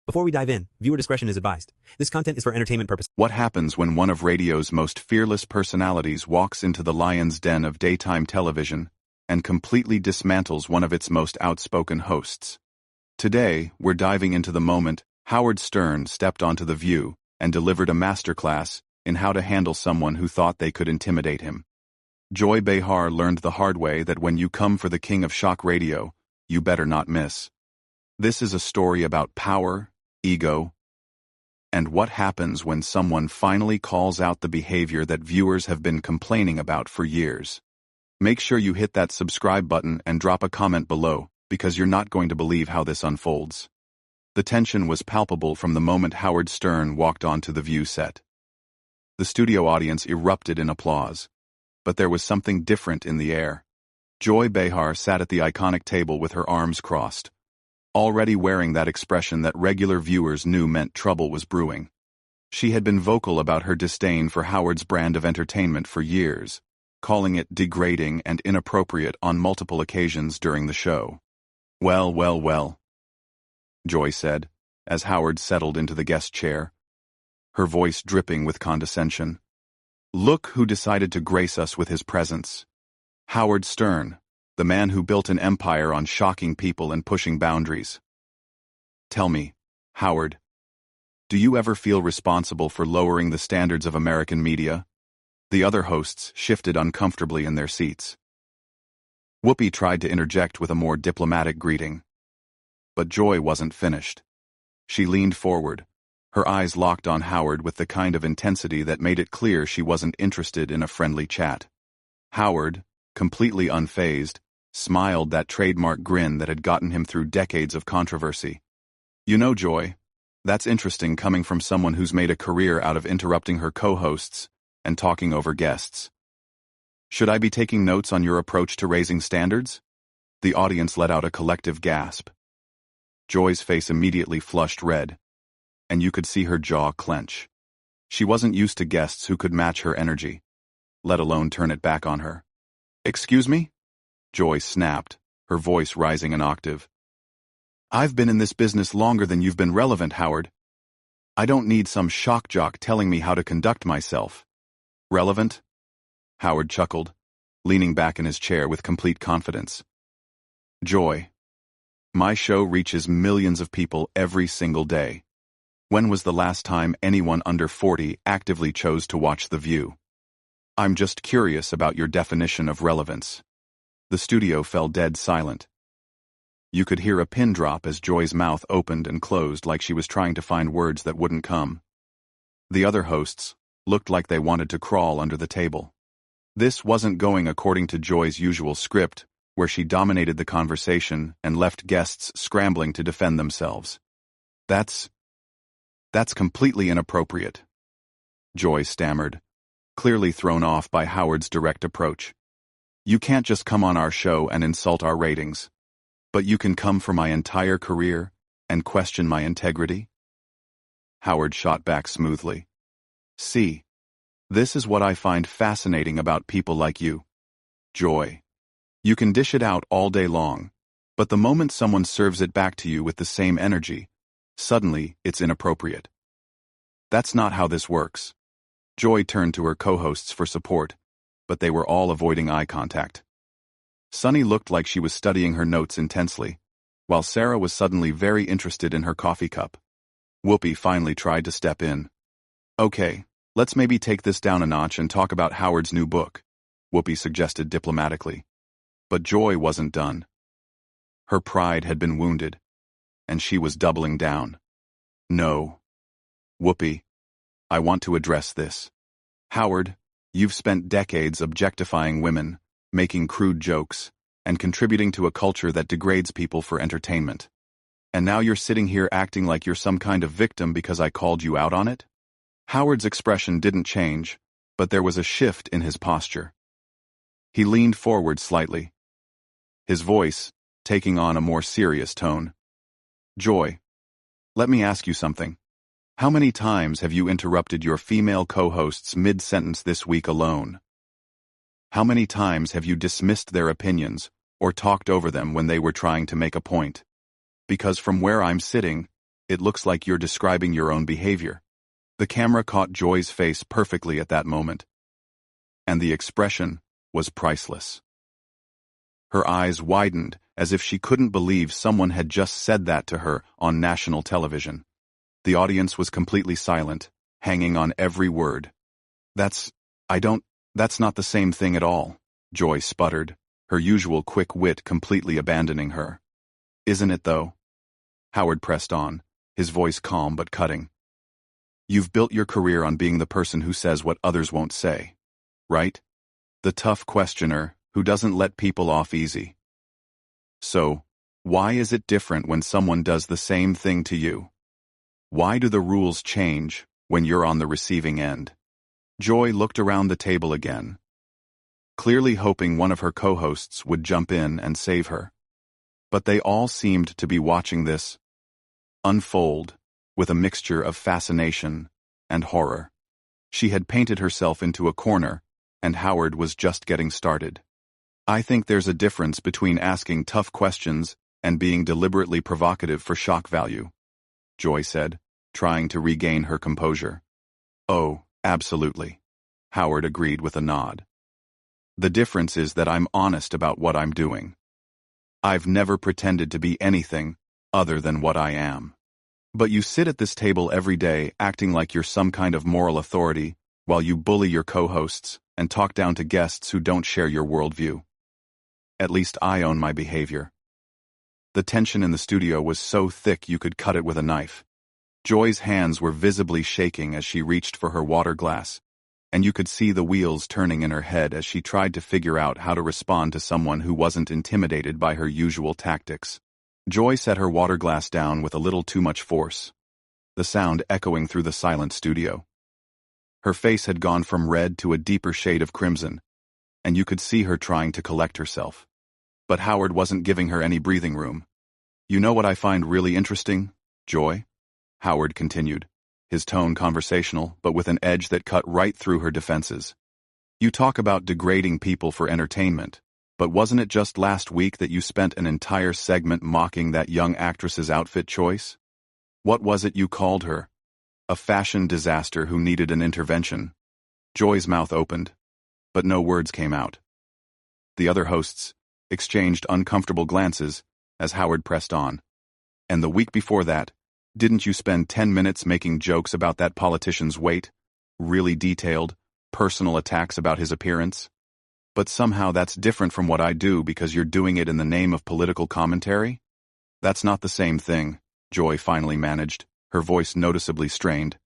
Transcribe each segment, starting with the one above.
Before we dive in, viewer discretion is advised. This content is for entertainment purposes. What happens when one of radio's most fearless personalities walks into the lion's den of daytime television and completely dismantles one of its most outspoken hosts? Today, we're diving into the moment Howard Stern stepped onto The View and delivered a masterclass in how to handle someone who thought they could intimidate him. Joy Behar learned the hard way that when you come for the king of shock radio, you better not miss. This is a story about power, ego, and what happens when someone finally calls out the behavior that viewers have been complaining about for years. Make sure you hit that subscribe button and drop a comment below, because you're not going to believe how this unfolds. The tension was palpable from the moment Howard Stern walked onto the View set. The studio audience erupted in applause, but there was something different in the air. Joy Behar sat at the iconic table with her arms crossed, already wearing that expression that regular viewers knew meant trouble was brewing. She had been vocal about her disdain for Howard's brand of entertainment for years, calling it degrading and inappropriate on multiple occasions during the show. Well, Joy said, as Howard settled into the guest chair, her voice dripping with condescension. Look who decided to grace us with his presence. Howard Stern, the man who built an empire on shocking people and pushing boundaries. Tell me, Howard, do you ever feel responsible for lowering the standards of American media? The other hosts shifted uncomfortably in their seats. Whoopi tried to interject with a more diplomatic greeting. But Joy wasn't finished. She leaned forward, her eyes locked on Howard with the kind of intensity that made it clear she wasn't interested in a friendly chat. Howard, completely unfazed, smiled that trademark grin that had gotten him through decades of controversy. You know, Joy, that's interesting coming from someone who's made a career out of interrupting her co-hosts and talking over guests. Should I be taking notes on your approach to raising standards? The audience let out a collective gasp. Joy's face immediately flushed red, and you could see her jaw clench. She wasn't used to guests who could match her energy, let alone turn it back on her. Excuse me? Joy snapped, her voice rising an octave. I've been in this business longer than you've been relevant, Howard. I don't need some shock jock telling me how to conduct myself. Relevant? Howard chuckled, leaning back in his chair with complete confidence. Joy, my show reaches millions of people every single day. When was the last time anyone under 40 actively chose to watch The View? I'm just curious about your definition of relevance. The studio fell dead silent. You could hear a pin drop as Joy's mouth opened and closed like she was trying to find words that wouldn't come. The other hosts looked like they wanted to crawl under the table. This wasn't going according to Joy's usual script, where she dominated the conversation and left guests scrambling to defend themselves. That's completely inappropriate, Joy stammered, clearly thrown off by Howard's direct approach. You can't just come on our show and insult our ratings, but you can come for my entire career and question my integrity? Howard shot back smoothly. See, this is what I find fascinating about people like you. Joy. You can dish it out all day long, but the moment someone serves it back to you with the same energy, suddenly it's inappropriate. That's not how this works. Joy turned to her co-hosts for support, but they were all avoiding eye contact. Sunny looked like she was studying her notes intensely, while Sarah was suddenly very interested in her coffee cup. Whoopi finally tried to step in. Okay, let's maybe take this down a notch and talk about Howard's new book, Whoopi suggested diplomatically. But Joy wasn't done. Her pride had been wounded, and she was doubling down. No. Whoopi, I want to address this. Howard, you've spent decades objectifying women, making crude jokes, and contributing to a culture that degrades people for entertainment. And now you're sitting here acting like you're some kind of victim because I called you out on it? Howard's expression didn't change, but there was a shift in his posture. He leaned forward slightly, his voice taking on a more serious tone. Joy, let me ask you something. How many times have you interrupted your female co-hosts mid-sentence this week alone? How many times have you dismissed their opinions or talked over them when they were trying to make a point? Because from where I'm sitting, It looks like you're describing your own behavior. The camera caught Joy's face perfectly at that moment, and the expression was priceless. Her eyes widened as if she couldn't believe someone had just said that to her on national television. The audience was completely silent, hanging on every word. That's not the same thing at all, Joy sputtered, her usual quick wit completely abandoning her. Isn't it, though? Howard pressed on, his voice calm but cutting. You've built your career on being the person who says what others won't say, right? The tough questioner who doesn't let people off easy. So, why is it different when someone does the same thing to you? Why do the rules change when you're on the receiving end? Joy looked around the table again, clearly hoping one of her co-hosts would jump in and save her. But they all seemed to be watching this unfold with a mixture of fascination and horror. She had painted herself into a corner, and Howard was just getting started. I think there's a difference between asking tough questions and being deliberately provocative for shock value, Joy said, trying to regain her composure. Oh, absolutely, Howard agreed with a nod. The difference is that I'm honest about what I'm doing. I've never pretended to be anything other than what I am. But you sit at this table every day acting like you're some kind of moral authority while you bully your co-hosts and talk down to guests who don't share your worldview. At least I own my behavior. The tension in the studio was so thick you could cut it with a knife. Joy's hands were visibly shaking as she reached for her water glass, and you could see the wheels turning in her head as she tried to figure out how to respond to someone who wasn't intimidated by her usual tactics. Joy set her water glass down with a little too much force, the sound echoing through the silent studio. Her face had gone from red to a deeper shade of crimson, and you could see her trying to collect herself. But Howard wasn't giving her any breathing room. You know what I find really interesting, Joy? Howard continued, his tone conversational but with an edge that cut right through her defenses. You talk about degrading people for entertainment, but wasn't it just last week that you spent an entire segment mocking that young actress's outfit choice? What was it you called her? A fashion disaster who needed an intervention. Joy's mouth opened, but no words came out. The other hosts exchanged uncomfortable glances as Howard pressed on. And the week before that, didn't you spend 10 minutes making jokes about that politician's weight? Really detailed, personal attacks about his appearance? But somehow that's different from what I do because you're doing it in the name of political commentary? That's not the same thing, Joy finally managed, her voice noticeably strained.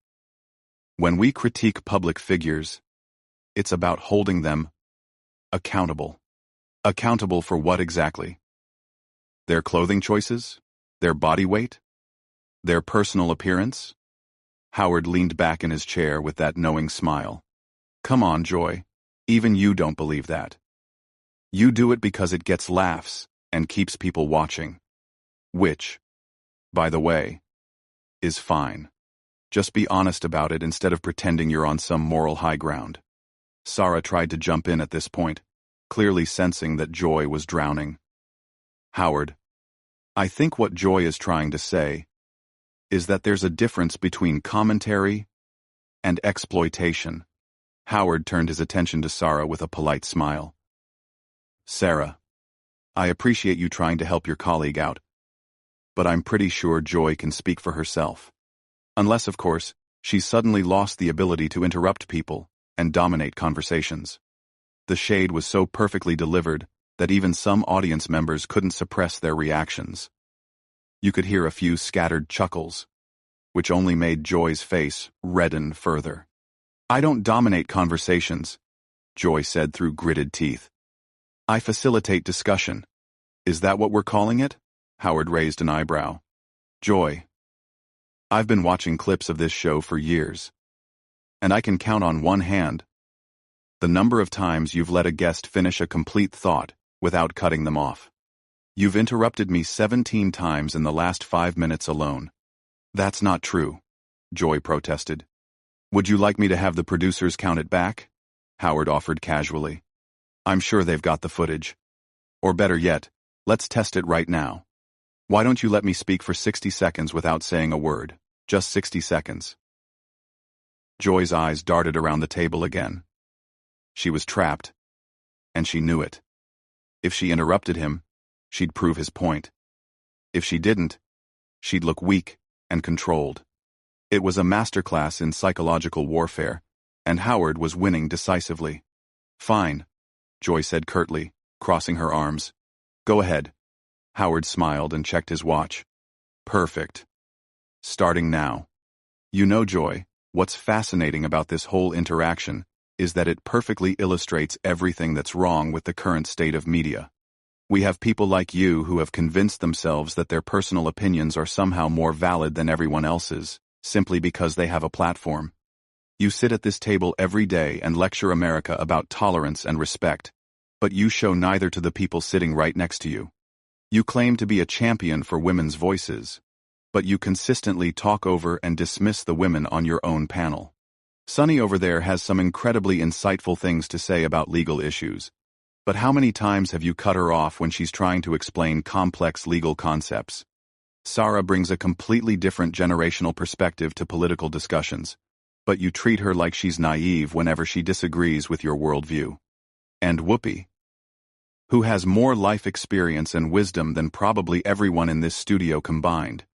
When we critique public figures, it's about holding them accountable. Accountable for what exactly? Their clothing choices? Their body weight? Their personal appearance? Howard leaned back in his chair with that knowing smile. Come on, Joy. Even you don't believe that. You do it because it gets laughs and keeps people watching. Which, by the way, is fine. Just be honest about it instead of pretending you're on some moral high ground. Sarah tried to jump in at this point, clearly sensing that Joy was drowning. Howard, I think what Joy is trying to say is that there's a difference between commentary and exploitation. Howard turned his attention to Sarah with a polite smile. Sarah, I appreciate you trying to help your colleague out, but I'm pretty sure Joy can speak for herself. Unless, of course, she's suddenly lost the ability to interrupt people and dominate conversations. The shade was so perfectly delivered that even some audience members couldn't suppress their reactions. You could hear a few scattered chuckles, which only made Joy's face redden further. I don't dominate conversations, Joy said through gritted teeth. I facilitate discussion. Is that what we're calling it? Howard raised an eyebrow. Joy, I've been watching clips of this show for years, and I can count on one hand the number of times you've let a guest finish a complete thought without cutting them off. You've interrupted me 17 times in the last 5 minutes alone. That's not true, Joy protested. Would you like me to have the producers count it back? Howard offered casually. I'm sure they've got the footage. Or better yet, let's test it right now. Why don't you let me speak for 60 seconds without saying a word? Just 60 seconds. Joy's eyes darted around the table again. She was trapped, and she knew it. If she interrupted him, she'd prove his point. If she didn't, she'd look weak and controlled. It was a masterclass in psychological warfare, and Howard was winning decisively. Fine, Joy said curtly, crossing her arms. Go ahead. Howard smiled and checked his watch. Perfect. Starting now. You know, Joy, what's fascinating about this whole interaction is that it perfectly illustrates everything that's wrong with the current state of media. We have people like you who have convinced themselves that their personal opinions are somehow more valid than everyone else's, simply because they have a platform. You sit at this table every day and lecture America about tolerance and respect, but you show neither to the people sitting right next to you. You claim to be a champion for women's voices, but you consistently talk over and dismiss the women on your own panel. Sunny over there has some incredibly insightful things to say about legal issues, but how many times have you cut her off when she's trying to explain complex legal concepts? Sarah brings a completely different generational perspective to political discussions, but you treat her like she's naive whenever she disagrees with your worldview. And Whoopi, who has more life experience and wisdom than probably everyone in this studio combined.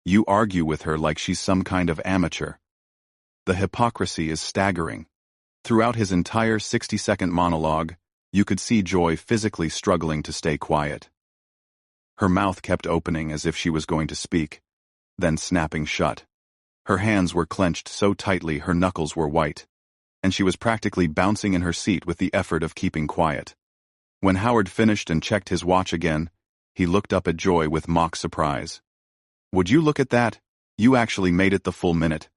You argue with her like she's some kind of amateur. The hypocrisy is staggering. Throughout his entire 60-second monologue, you could see Joy physically struggling to stay quiet. Her mouth kept opening as if she was going to speak, then snapping shut. Her hands were clenched so tightly her knuckles were white, and she was practically bouncing in her seat with the effort of keeping quiet. When Howard finished and checked his watch again, he looked up at Joy with mock surprise. Would you look at that? You actually made it the full minute.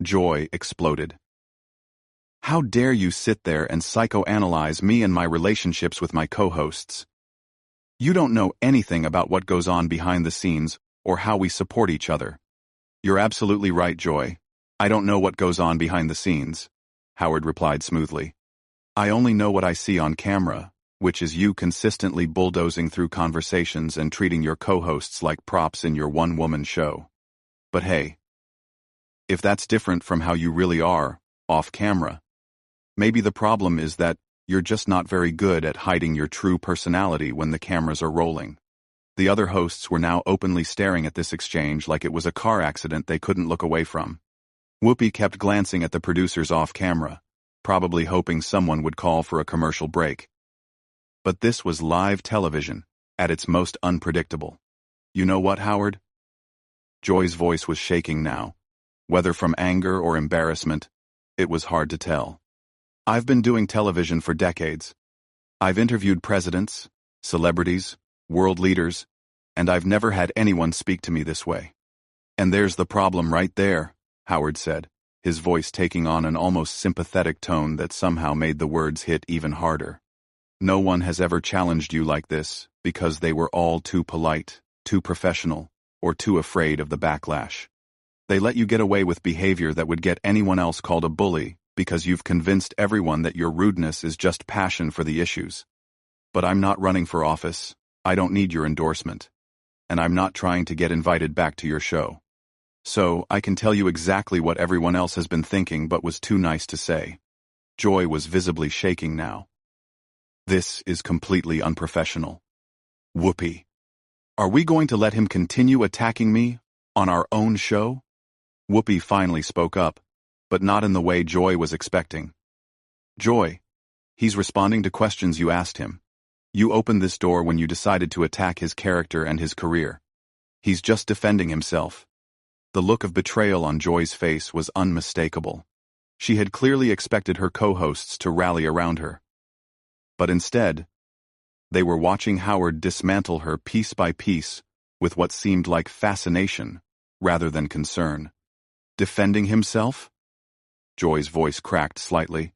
Joy exploded. How dare you sit there and psychoanalyze me and my relationships with my co-hosts? You don't know anything about what goes on behind the scenes or how we support each other. You're absolutely right, Joy. I don't know what goes on behind the scenes, Howard replied smoothly. I only know what I see on camera, which is you consistently bulldozing through conversations and treating your co-hosts like props in your one-woman show. But hey, if that's different from how you really are, off camera, maybe the problem is that you're just not very good at hiding your true personality when the cameras are rolling. The other hosts were now openly staring at this exchange like it was a car accident they couldn't look away from. Whoopi kept glancing at the producers off camera, probably hoping someone would call for a commercial break. But this was live television, at its most unpredictable. You know what, Howard? Joy's voice was shaking now. Whether from anger or embarrassment, it was hard to tell. I've been doing television for decades. I've interviewed presidents, celebrities, world leaders, and I've never had anyone speak to me this way. And there's the problem right there, Howard said, his voice taking on an almost sympathetic tone that somehow made the words hit even harder. No one has ever challenged you like this because they were all too polite, too professional, or too afraid of the backlash. They let you get away with behavior that would get anyone else called a bully because you've convinced everyone that your rudeness is just passion for the issues. But I'm not running for office. I don't need your endorsement. And I'm not trying to get invited back to your show. So I can tell you exactly what everyone else has been thinking but was too nice to say. Joy was visibly shaking now. This is completely unprofessional. Whoopi, are we going to let him continue attacking me on our own show? Whoopi finally spoke up, but not in the way Joy was expecting. Joy, he's responding to questions you asked him. You opened this door when you decided to attack his character and his career. He's just defending himself. The look of betrayal on Joy's face was unmistakable. She had clearly expected her co-hosts to rally around her. But instead, they were watching Howard dismantle her piece by piece with what seemed like fascination rather than concern. Defending himself? Joy's voice cracked slightly.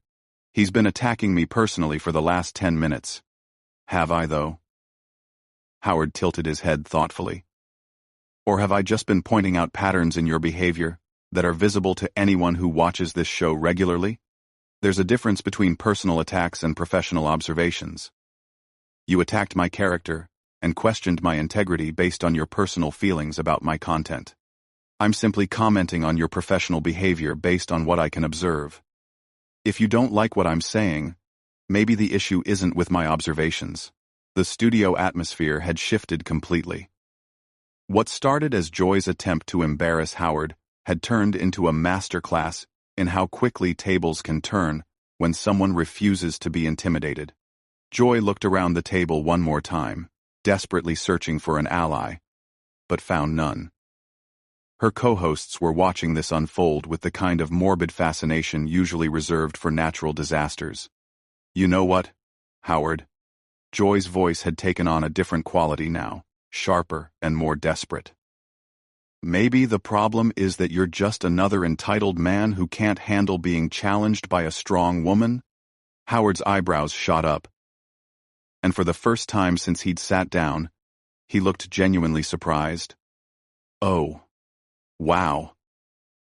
He's been attacking me personally for the last 10 minutes. Have I, though? Howard tilted his head thoughtfully. Or have I just been pointing out patterns in your behavior that are visible to anyone who watches this show regularly? There's a difference between personal attacks and professional observations. You attacked my character, and questioned my integrity based on your personal feelings about my content. I'm simply commenting on your professional behavior based on what I can observe. If you don't like what I'm saying, maybe the issue isn't with my observations. The studio atmosphere had shifted completely. What started as Joy's attempt to embarrass Howard had turned into a masterclass in how quickly tables can turn when someone refuses to be intimidated. Joy looked around the table one more time, desperately searching for an ally, but found none. Her co-hosts were watching this unfold with the kind of morbid fascination usually reserved for natural disasters. You know what, Howard? Joy's voice had taken on a different quality now, sharper and more desperate. Maybe the problem is that you're just another entitled man who can't handle being challenged by a strong woman? Howard's eyebrows shot up. And for the first time since he'd sat down, he looked genuinely surprised. Oh. Wow.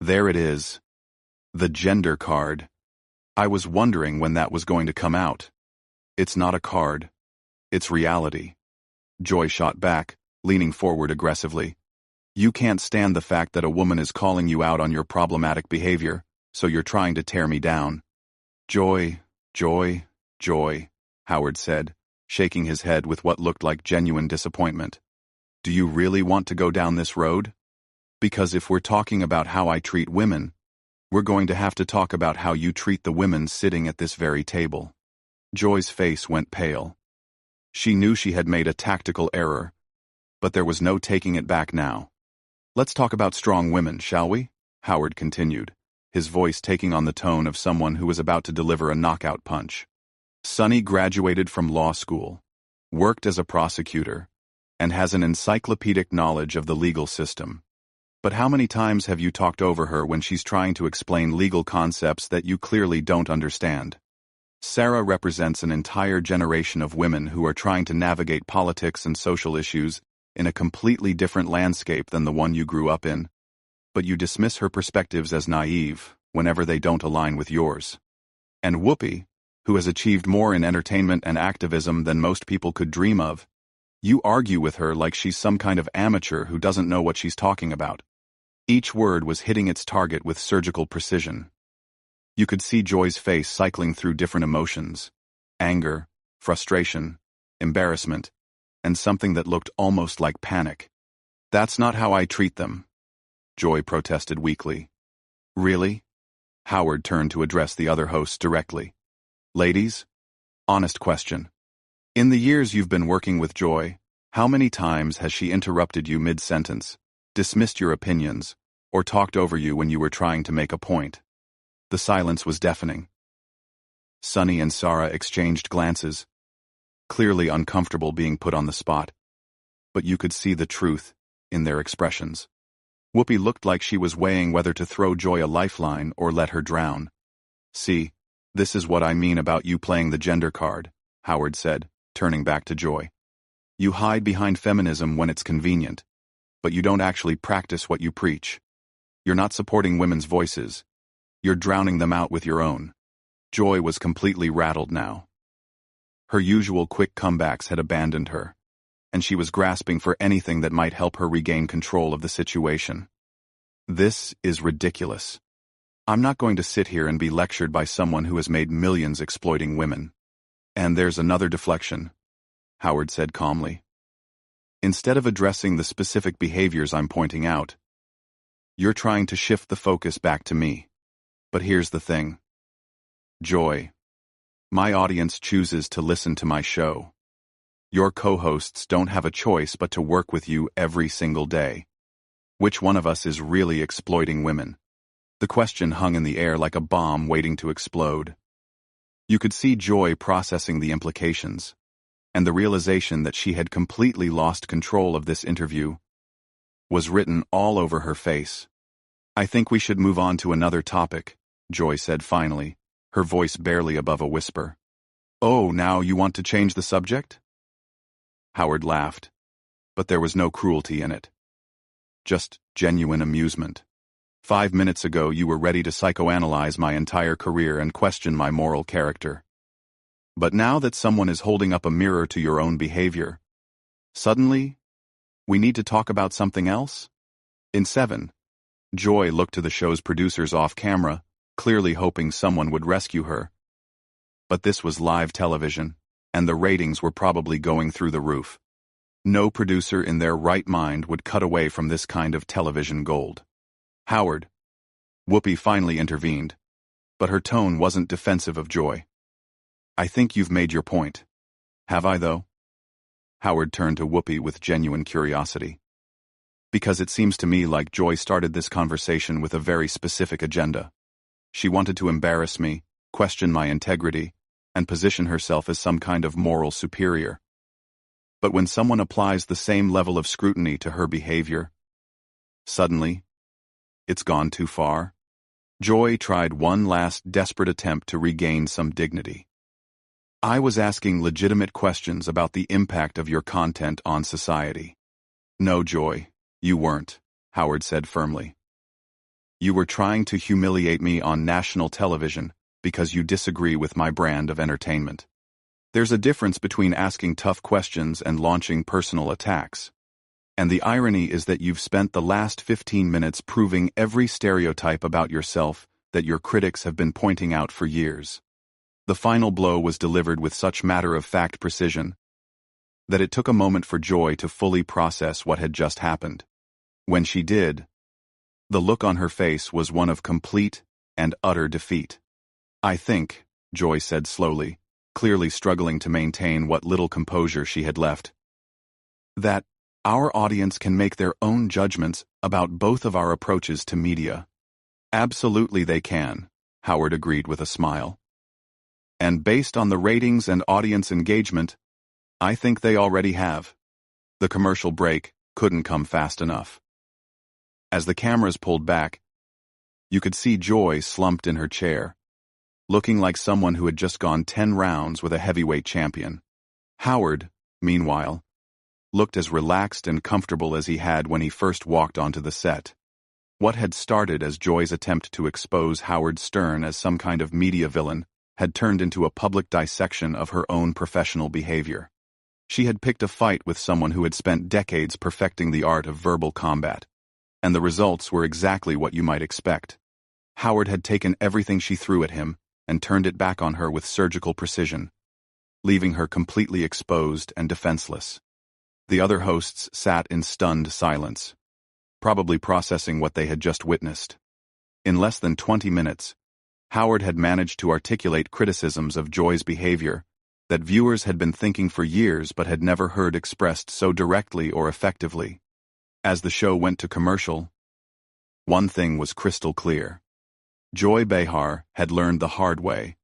There it is. The gender card. I was wondering when that was going to come out. It's not a card. It's reality. Joy shot back, leaning forward aggressively. You can't stand the fact that a woman is calling you out on your problematic behavior, so you're trying to tear me down. Joy, Howard said, shaking his head with what looked like genuine disappointment. Do you really want to go down this road? Because if we're talking about how I treat women, we're going to have to talk about how you treat the women sitting at this very table. Joy's face went pale. She knew she had made a tactical error, but there was no taking it back now. Let's talk about strong women, shall we? Howard continued, his voice taking on the tone of someone who was about to deliver a knockout punch. Sunny graduated from law school, worked as a prosecutor, and has an encyclopedic knowledge of the legal system. But how many times have you talked over her when she's trying to explain legal concepts that you clearly don't understand? Sarah represents an entire generation of women who are trying to navigate politics and social issues in a completely different landscape than the one you grew up in. But you dismiss her perspectives as naive whenever they don't align with yours. And Whoopi, who has achieved more in entertainment and activism than most people could dream of, you argue with her like she's some kind of amateur who doesn't know what she's talking about. Each word was hitting its target with surgical precision. You could see Joy's face cycling through different emotions: anger, frustration, embarrassment, and something that looked almost like panic. That's not how I treat them, Joy protested weakly. Really? Howard turned to address the other hosts directly. Ladies, honest question. In the years you've been working with Joy, how many times has she interrupted you mid-sentence, dismissed your opinions, or talked over you when you were trying to make a point? The silence was deafening. Sunny and Sarah exchanged glances, clearly uncomfortable being put on the spot. But you could see the truth in their expressions. Whoopi looked like she was weighing whether to throw Joy a lifeline or let her drown. See, this is what I mean about you playing the gender card, Howard said, turning back to Joy. You hide behind feminism when it's convenient, but you don't actually practice what you preach. You're not supporting women's voices. You're drowning them out with your own. Joy was completely rattled now. Her usual quick comebacks had abandoned her, and she was grasping for anything that might help her regain control of the situation. This is ridiculous. I'm not going to sit here and be lectured by someone who has made millions exploiting women. And there's another deflection, Howard said calmly. Instead of addressing the specific behaviors I'm pointing out, you're trying to shift the focus back to me. But here's the thing. Joy, my audience chooses to listen to my show. Your co-hosts don't have a choice but to work with you every single day. Which one of us is really exploiting women? The question hung in the air like a bomb waiting to explode. You could see Joy processing the implications, and the realization that she had completely lost control of this interview was written all over her face. I think we should move on to another topic, Joy said finally, her voice barely above a whisper. Oh, now you want to change the subject? Howard laughed, but there was no cruelty in it. Just genuine amusement. 5 minutes ago you were ready to psychoanalyze my entire career and question my moral character. But now that someone is holding up a mirror to your own behavior, Suddenly, we need to talk about something else? In 7, Joy looked to the show's producers off camera, clearly hoping someone would rescue her. But this was live television, and the ratings were probably going through the roof. No producer in their right mind would cut away from this kind of television gold. Howard. Whoopi finally intervened, but her tone wasn't defensive of Joy. I think you've made your point. Have I, though? Howard turned to Whoopi with genuine curiosity. Because it seems to me like Joy started this conversation with a very specific agenda. She wanted to embarrass me, question my integrity, and position herself as some kind of moral superior. But when someone applies the same level of scrutiny to her behavior, suddenly, it's gone too far. Joy tried one last desperate attempt to regain some dignity. I was asking legitimate questions about the impact of your content on society. No, Joy, you weren't, Howard said firmly. You were trying to humiliate me on national television because you disagree with my brand of entertainment. There's a difference between asking tough questions and launching personal attacks. And the irony is that you've spent the last 15 minutes proving every stereotype about yourself that your critics have been pointing out for years. The final blow was delivered with such matter-of-fact precision that it took a moment for Joy to fully process what had just happened. When she did, the look on her face was one of complete and utter defeat. I think, Joy said slowly, clearly struggling to maintain what little composure she had left, that our audience can make their own judgments about both of our approaches to media. Absolutely they can, Howard agreed with a smile. And based on the ratings and audience engagement, I think they already have. The commercial break couldn't come fast enough. As the cameras pulled back, you could see Joy slumped in her chair, looking like someone who had just gone 10 rounds with a heavyweight champion. Howard, meanwhile, looked as relaxed and comfortable as he had when he first walked onto the set. What had started as Joy's attempt to expose Howard Stern as some kind of media villain had turned into a public dissection of her own professional behavior. She had picked a fight with someone who had spent decades perfecting the art of verbal combat, and the results were exactly what you might expect. Howard had taken everything she threw at him and turned it back on her with surgical precision, leaving her completely exposed and defenseless. The other hosts sat in stunned silence, probably processing what they had just witnessed. In less than 20 minutes, Howard had managed to articulate criticisms of Joy's behavior that viewers had been thinking for years but had never heard expressed so directly or effectively. As the show went to commercial, one thing was crystal clear. Joy Behar had learned the hard way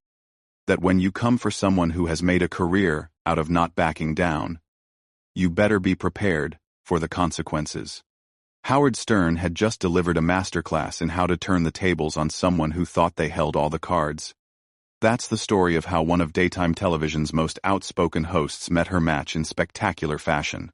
that when you come for someone who has made a career out of not backing down, you better be prepared for the consequences. Howard Stern had just delivered a masterclass in how to turn the tables on someone who thought they held all the cards. That's the story of how one of daytime television's most outspoken hosts met her match in spectacular fashion.